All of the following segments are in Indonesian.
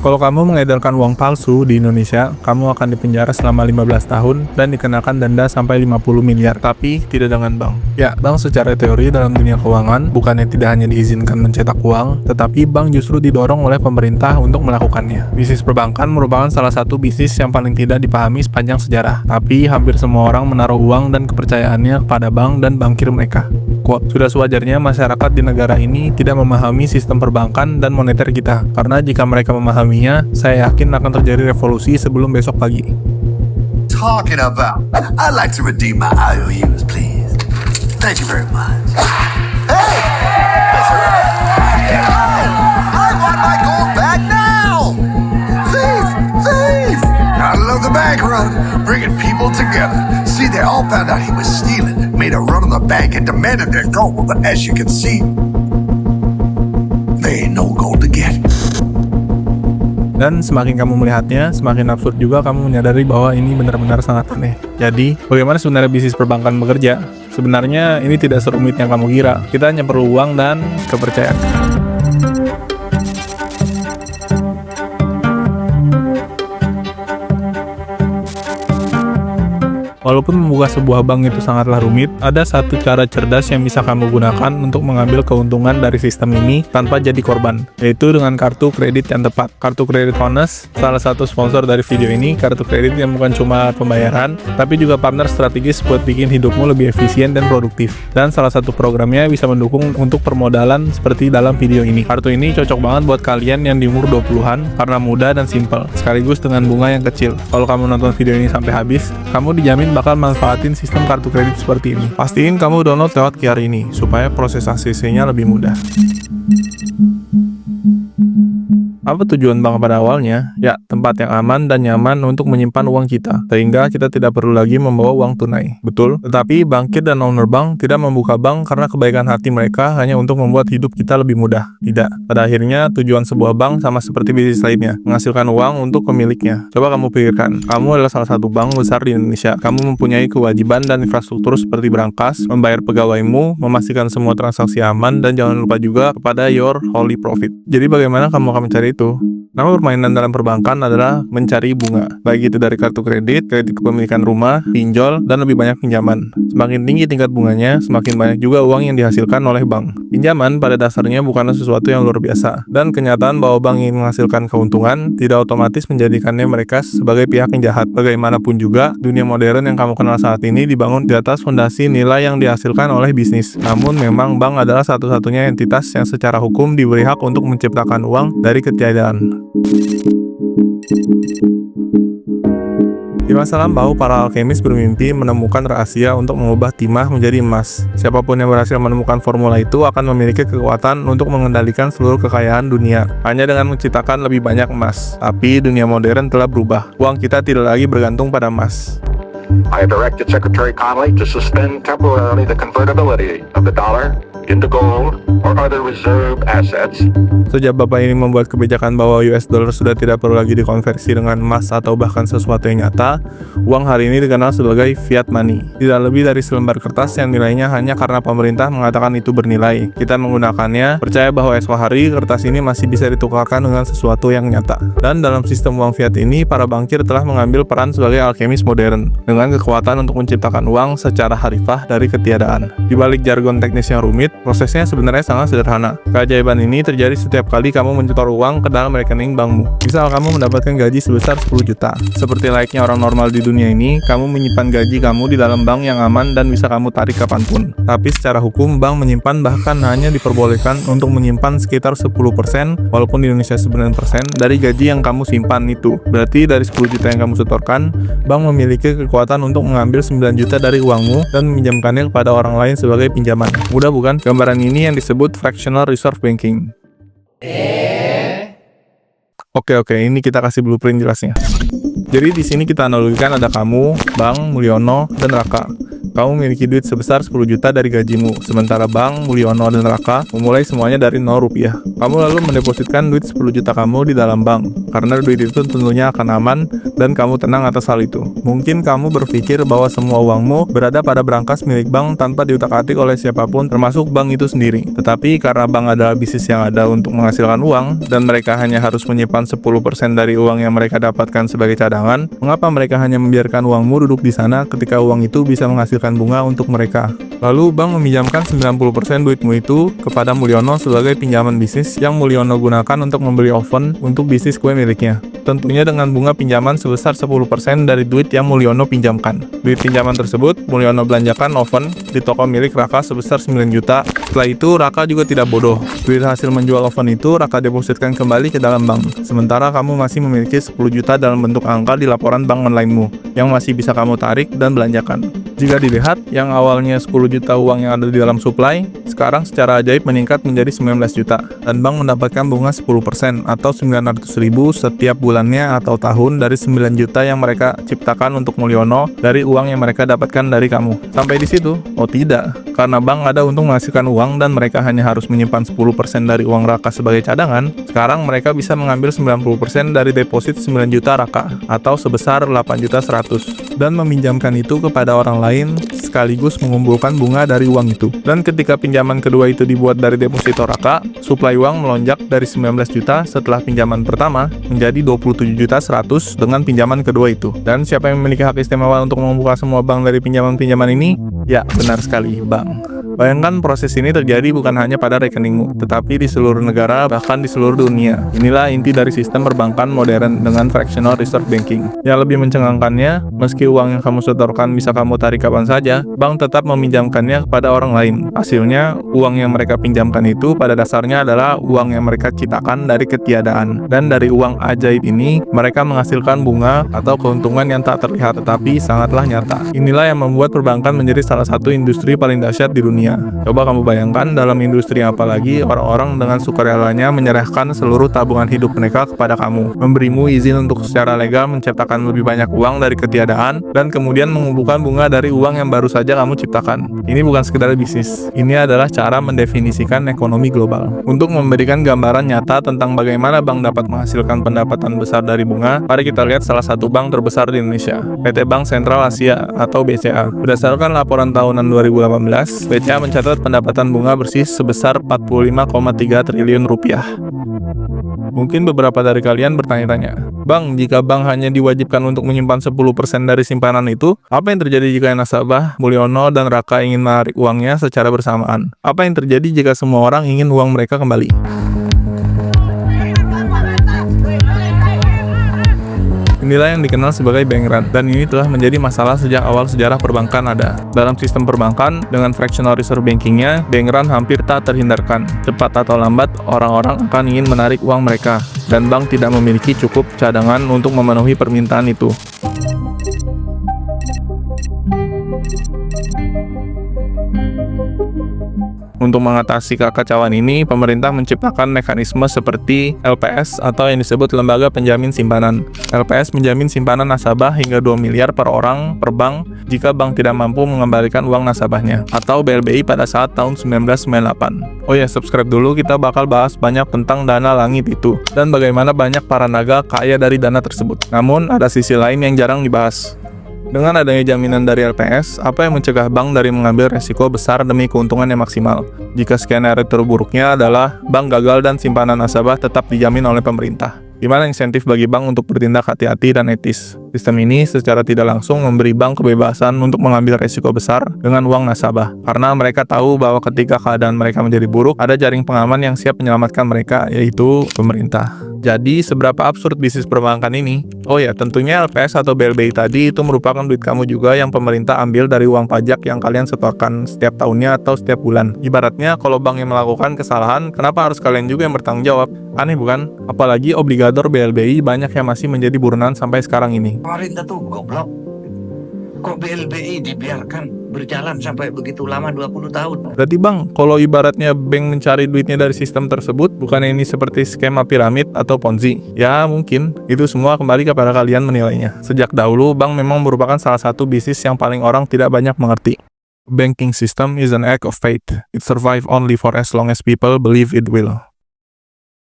Kalau kamu mengedarkan uang palsu di Indonesia, kamu akan dipenjara selama 15 tahun dan dikenakan denda sampai 50 miliar, tapi tidak dengan bank. Ya, bank secara teori dalam dunia keuangan bukannya tidak hanya diizinkan mencetak uang, tetapi bank justru didorong oleh pemerintah untuk melakukannya. Bisnis perbankan merupakan salah satu bisnis yang paling tidak dipahami sepanjang sejarah, tapi hampir semua orang menaruh uang dan kepercayaannya kepada bank dan bankir mereka. Quote, sudah sewajarnya masyarakat di negara ini tidak memahami sistem perbankan dan moneter kita, karena jika mereka memahaminya, saya yakin akan terjadi revolusi sebelum besok pagi. Talking about. I'd like to redeem my IOUs, please. Thank you very much. Hey! I want my gold back now! Thief! Thief! I love the bank run, bringing people together. See, they all found out he was stealing, made a run on the bank and demanded their gold, but as you can see, there ain't no gold to get. Dan semakin kamu melihatnya, semakin absurd juga kamu menyadari bahwa ini benar-benar sangat aneh. Jadi, bagaimana sebenarnya bisnis perbankan bekerja? Sebenarnya ini tidak serumit yang kamu kira. Kita hanya perlu uang dan kepercayaan. Walaupun membuka sebuah bank itu sangatlah rumit, ada satu cara cerdas yang bisa kamu gunakan untuk mengambil keuntungan dari sistem ini tanpa jadi korban, yaitu dengan kartu kredit yang tepat. Kartu kredit Honest, salah satu sponsor dari video ini, kartu kredit yang bukan cuma pembayaran, tapi juga partner strategis buat bikin hidupmu lebih efisien dan produktif. Dan salah satu programnya bisa mendukung untuk permodalan seperti dalam video ini. Kartu ini cocok banget buat kalian yang di umur 20-an karena mudah dan simple, sekaligus dengan bunga yang kecil. Kalau kamu nonton video ini sampai habis, kamu dijamin bakal manfaatin sistem kartu kredit seperti ini. Pastiin kamu download lewat QR ini, supaya proses ACC-nya lebih mudah. Apa tujuan bank pada awalnya? Ya, tempat yang aman dan nyaman untuk menyimpan uang kita, sehingga kita tidak perlu lagi membawa uang tunai. Betul, tetapi bankir dan owner bank tidak membuka bank karena kebaikan hati mereka hanya untuk membuat hidup kita lebih mudah. Tidak. Pada akhirnya, tujuan sebuah bank sama seperti bisnis lainnya, menghasilkan uang untuk pemiliknya. Coba kamu pikirkan, kamu adalah salah satu bank besar di Indonesia. Kamu mempunyai kewajiban dan infrastruktur seperti berangkas, membayar pegawaimu, memastikan semua transaksi aman, dan jangan lupa juga kepada your holy profit. Jadi bagaimana kamu akan mencari itu? Nama permainan dalam perbankan adalah mencari bunga, baik itu dari kartu kredit, kredit kepemilikan rumah, pinjol, dan lebih banyak pinjaman. Semakin tinggi tingkat bunganya, semakin banyak juga uang yang dihasilkan oleh bank. Pinjaman pada dasarnya bukanlah sesuatu yang luar biasa, dan kenyataan bahwa bank ingin menghasilkan keuntungan tidak otomatis menjadikannya mereka sebagai pihak yang jahat. Bagaimanapun juga, dunia modern yang kamu kenal saat ini dibangun di atas fondasi nilai yang dihasilkan oleh bisnis. Namun memang bank adalah satu-satunya entitas yang secara hukum diberi hak untuk menciptakan uang dari ketiadaan. Di masa lampau, para alkemis bermimpi menemukan rahasia untuk mengubah timah menjadi emas. Siapapun yang berhasil menemukan formula itu akan memiliki kekuatan untuk mengendalikan seluruh kekayaan dunia, hanya dengan menciptakan lebih banyak emas. Tapi dunia modern telah berubah. Uang kita tidak lagi bergantung pada emas. I have directed Secretary Connolly to suspend temporarily the convertibility of the dollar into gold or other reserve assets. Sejak Bapak ini membuat kebijakan bahwa US dollar sudah tidak perlu lagi dikonversi dengan emas atau bahkan sesuatu yang nyata, uang hari ini dikenal sebagai fiat money. Tidak lebih dari selembar kertas yang nilainya hanya karena pemerintah mengatakan itu bernilai. Kita menggunakannya, percaya bahwa esok hari kertas ini masih bisa ditukarkan dengan sesuatu yang nyata. Dan dalam sistem uang fiat ini, para bankir telah mengambil peran sebagai alkemis modern, dengan kekuatan untuk menciptakan uang secara harifah dari ketiadaan. Di balik jargon teknis yang rumit, prosesnya sebenarnya sangat sederhana. Keajaiban ini terjadi setiap kali kamu menyetor uang ke dalam rekening bankmu. Misal kamu mendapatkan gaji sebesar 10 juta. Seperti layaknya orang normal di dunia ini, kamu menyimpan gaji kamu di dalam bank yang aman dan bisa kamu tarik kapanpun. Tapi secara hukum, bank menyimpan bahkan hanya diperbolehkan untuk menyimpan sekitar 10%, walaupun di Indonesia 9%, dari gaji yang kamu simpan itu. Berarti dari 10 juta yang kamu setorkan, bank memiliki kekuatan untuk mengambil 9 juta dari uangmu dan meminjamkannya kepada orang lain sebagai pinjaman. Mudah bukan? Gambaran ini yang disebut fractional reserve banking. Oke, ini kita kasih blueprint jelasnya. Jadi di sini kita analogikan ada kamu, Bang, Mulyono, dan Raka. kamu memiliki duit sebesar 10 juta dari gajimu, sementara Bang, Mulyono, dan Raka memulai semuanya dari 0 rupiah. Kamu lalu mendepositkan duit 10 juta kamu di dalam bank, karena duit itu tentunya akan aman dan kamu tenang atas hal itu. Mungkin kamu berpikir bahwa semua uangmu berada pada brankas milik bank tanpa diutak-atik oleh siapapun, termasuk bank itu sendiri. Tetapi karena bank adalah bisnis yang ada untuk menghasilkan uang, dan mereka hanya harus menyimpan 10% dari uang yang mereka dapatkan sebagai cadangan, mengapa mereka hanya membiarkan uangmu duduk di sana ketika uang itu bisa menghasilkan bunga untuk mereka? Lalu bank meminjamkan 90% duitmu itu kepada Mulyono sebagai pinjaman bisnis yang Mulyono gunakan untuk membeli oven untuk bisnis kue miliknya. Tentunya dengan bunga pinjaman sebesar 10% dari duit yang Mulyono pinjamkan. Duit pinjaman tersebut Mulyono belanjakan oven di toko milik Raka sebesar 9 juta. Setelah itu Raka juga tidak bodoh. Duit hasil menjual oven itu Raka depositkan kembali ke dalam bank. Sementara kamu masih memiliki 10 juta dalam bentuk angka di laporan bank online-mu yang masih bisa kamu tarik dan belanjakan. Jika dilihat, yang awalnya 10 juta uang yang ada di dalam supply, sekarang secara ajaib meningkat menjadi 19 juta, dan bank mendapatkan bunga 10% atau 900 ribu setiap bulannya atau tahun dari 9 juta yang mereka ciptakan untuk Mulyono dari uang yang mereka dapatkan dari kamu. Sampai di situ? Oh tidak, karena bank ada untuk menghasilkan uang dan mereka hanya harus menyimpan 10% dari uang Raka sebagai cadangan. Sekarang mereka bisa mengambil 90% dari deposit 9 juta Raka atau sebesar 8 juta 100 dan meminjamkan itu kepada orang lain sekaligus mengumpulkan bunga dari uang itu. Dan ketika pinjaman kedua itu dibuat dari deposito Raka, suplai uang melonjak dari 19 juta setelah pinjaman pertama menjadi 27 juta 100 dengan pinjaman kedua itu. Dan siapa yang memiliki hak istimewa untuk membuka semua bank dari pinjaman-pinjaman ini? Ya, benar sekali, bank. Bayangkan proses ini terjadi bukan hanya pada rekeningmu, tetapi di seluruh negara, bahkan di seluruh dunia. Inilah inti dari sistem perbankan modern dengan fractional reserve banking. Yang lebih mencengangkannya, meski uang yang kamu setorkan bisa kamu tarik kapan saja, bank tetap meminjamkannya kepada orang lain. Hasilnya, uang yang mereka pinjamkan itu pada dasarnya adalah uang yang mereka ciptakan dari ketiadaan. Dan dari uang ajaib ini, mereka menghasilkan bunga atau keuntungan yang tak terlihat tetapi sangatlah nyata. Inilah yang membuat perbankan menjadi salah satu industri paling dahsyat di dunia. Coba kamu bayangkan dalam industri apalagi orang-orang dengan sukarelanya menyerahkan seluruh tabungan hidup mereka kepada kamu, memberimu izin untuk secara legal menciptakan lebih banyak uang dari ketiadaan dan kemudian mengumpulkan bunga dari uang yang baru saja kamu ciptakan. Ini bukan sekedar bisnis, ini adalah cara mendefinisikan ekonomi global. Untuk memberikan gambaran nyata tentang bagaimana bank dapat menghasilkan pendapatan besar dari bunga, mari kita lihat salah satu bank terbesar di Indonesia, PT Bank Sentral Asia atau BCA. Berdasarkan laporan tahunan 2018, BCA mencatat pendapatan bunga bersih sebesar 45,3 triliun rupiah. Mungkin beberapa dari kalian bertanya-tanya, Bang, jika bank hanya diwajibkan untuk menyimpan 10% dari simpanan itu, apa yang terjadi jika nasabah, Mulyono, dan Raka ingin menarik uangnya secara bersamaan? Apa yang terjadi jika semua orang ingin uang mereka kembali? Inilah yang dikenal sebagai bank run, dan ini telah menjadi masalah sejak awal sejarah perbankan ada. Dalam sistem perbankan, dengan fractional reserve bankingnya, bank run hampir tak terhindarkan. Cepat atau lambat, orang-orang akan ingin menarik uang mereka, dan bank tidak memiliki cukup cadangan untuk memenuhi permintaan itu. Untuk mengatasi kekacauan ini, pemerintah menciptakan mekanisme seperti LPS atau yang disebut Lembaga Penjamin Simpanan. LPS menjamin simpanan nasabah hingga 2 miliar per orang per bank jika bank tidak mampu mengembalikan uang nasabahnya, atau BLBI pada saat tahun 1998. Oh ya, subscribe dulu, kita bakal bahas banyak tentang dana langit itu, dan bagaimana banyak para naga kaya dari dana tersebut. Namun, ada sisi lain yang jarang dibahas. Dengan adanya jaminan dari LPS, apa yang mencegah bank dari mengambil resiko besar demi keuntungan yang maksimal? Jika skenario terburuknya adalah bank gagal dan simpanan nasabah tetap dijamin oleh pemerintah. Gimana insentif bagi bank untuk bertindak hati-hati dan etis? Sistem ini secara tidak langsung memberi bank kebebasan untuk mengambil resiko besar dengan uang nasabah, karena mereka tahu bahwa ketika keadaan mereka menjadi buruk, ada jaring pengaman yang siap menyelamatkan mereka, yaitu pemerintah. Jadi, seberapa absurd bisnis perbankan ini? Oh ya, tentunya LPS atau BLBI tadi itu merupakan duit kamu juga yang pemerintah ambil dari uang pajak yang kalian setorkan setiap tahunnya atau setiap bulan. Ibaratnya, kalau bank yang melakukan kesalahan, kenapa harus kalian juga yang bertanggung jawab? Aneh bukan? Apalagi obligador BLBI banyak yang masih menjadi buronan sampai sekarang ini. Pemerintah tuh goblok. Kok BLBI dibiarkan berjalan sampai begitu lama 20 tahun? Berarti bang, kalau ibaratnya bank mencari duitnya dari sistem tersebut, bukan ini seperti skema piramid atau ponzi? Ya mungkin, itu semua kembali kepada kalian menilainya. Sejak dahulu, bank memang merupakan salah satu bisnis yang paling orang tidak banyak mengerti. Banking system is an act of faith. It survive only for as long as people believe it will.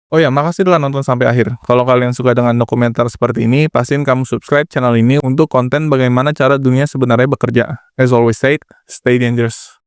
Oh ya, makasih telah nonton sampai akhir. Kalau kalian suka dengan dokumenter seperti ini, pastiin kamu subscribe channel ini untuk konten bagaimana cara dunia sebenarnya bekerja. As always said, stay dangerous.